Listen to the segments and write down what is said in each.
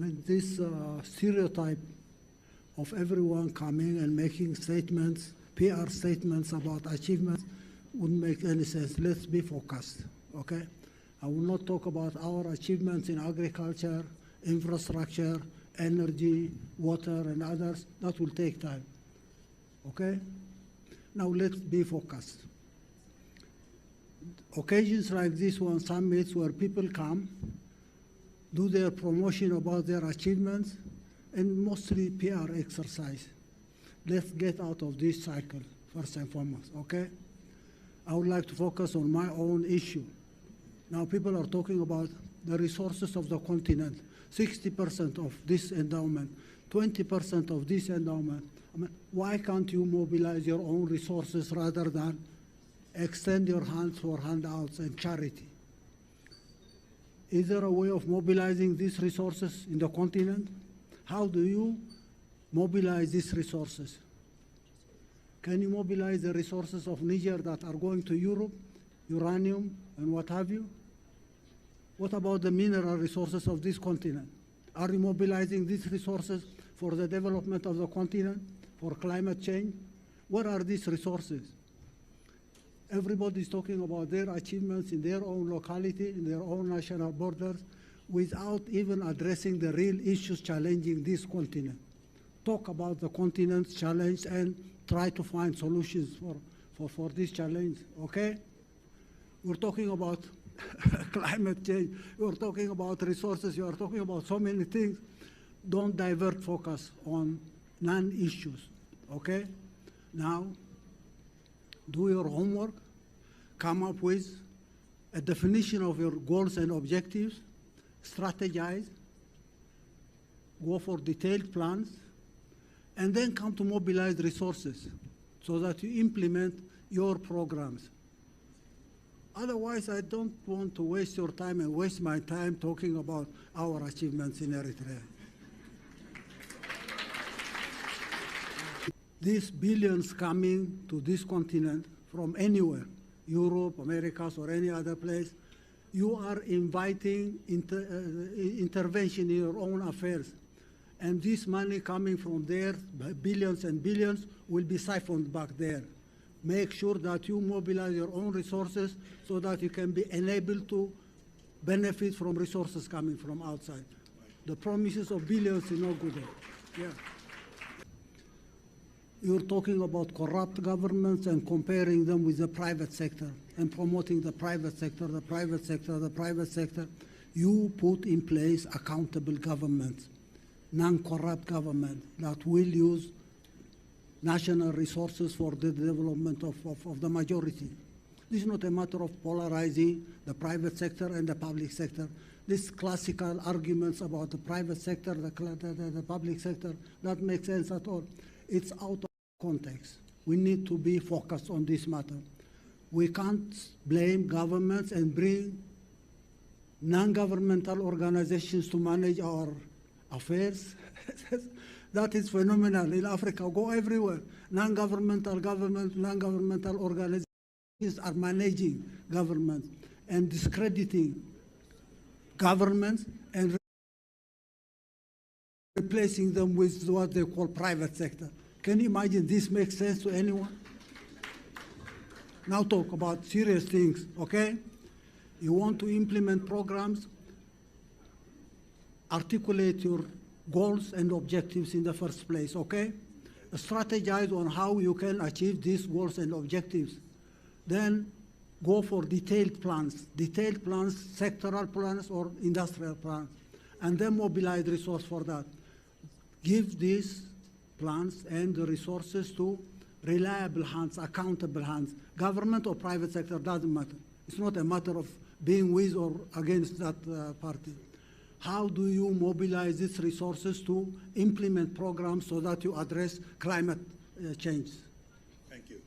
mean, this stereotype of everyone coming and making statements, PR statements about achievements wouldn't make any sense. Let's be focused, okay? I will not talk about our achievements in agriculture, infrastructure, energy, water, and others. That will take time, okay? Now let's be focused. Occasions like this one, summits where people come, do their promotion about their achievements, and mostly PR exercise. Let's get out of this cycle, first and foremost, okay? I would like to focus on my own issue. Now people are talking about the resources of the continent, 60% of this endowment, 20% of this endowment. I mean, why can't you mobilize your own resources rather than extend your hands for handouts and charity? Is there a way of mobilizing these resources in the continent? How do you mobilize these resources? Can you mobilize the resources of Niger that are going to Europe, uranium and what have you? What about the mineral resources of this continent? Are you mobilizing these resources for the development of the continent, for climate change? What are these resources? Everybody is talking about their achievements in their own locality, in their own national borders, without even addressing the real issues challenging this continent. Talk about the continent's challenge and try to find solutions for this challenge, okay? We're talking about climate change, we're talking about resources, you are talking about so many things. Don't divert focus on non-issues, okay? Now, do your homework, come up with a definition of your goals and objectives, strategize, go for detailed plans, and then come to mobilize resources so that you implement your programs. Otherwise, I don't want to waste your time and waste my time talking about our achievements in Eritrea. These billions coming to this continent from anywhere, Europe, Americas, or any other place, you are inviting intervention in your own affairs. And this money coming from there, billions and billions, will be siphoned back there. Make sure that you mobilize your own resources so that you can be enabled to benefit from resources coming from outside. The promises of billions is no good. Yeah. You're talking about corrupt governments and comparing them with the private sector and promoting the private sector, the private sector, the private sector. You put in place accountable governments, non-corrupt government that will use national resources for the development of the majority. This is not a matter of polarizing the private sector and the public sector. These classical arguments about the private sector, the public sector, that makes sense at all. It's out of context. We need to be focused on this matter. We can't blame governments and bring non-governmental organizations to manage our affairs. That is phenomenal. In Africa, go everywhere. Non-governmental government, non-governmental organizations are managing governments and discrediting governments and replacing them with what they call private sector. Can you imagine this makes sense to anyone? Now talk about serious things, okay? You want to implement programs, articulate your goals and objectives in the first place, okay? Strategize on how you can achieve these goals and objectives. Then go for detailed plans, sectoral plans or industrial plans, and then mobilize resource for that. Give these plans and the resources to reliable hands, accountable hands. Government or private sector doesn't matter. It's not a matter of being with or against that party. How do you mobilize these resources to implement programs so that you address climate change? Thank you.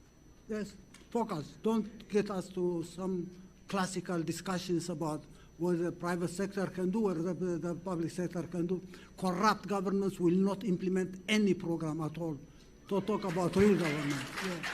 Yes, focus. Don't get us to some classical discussions about what the private sector can do or the public sector can do. Corrupt governments will not implement any program at all. To talk about real government. Yeah.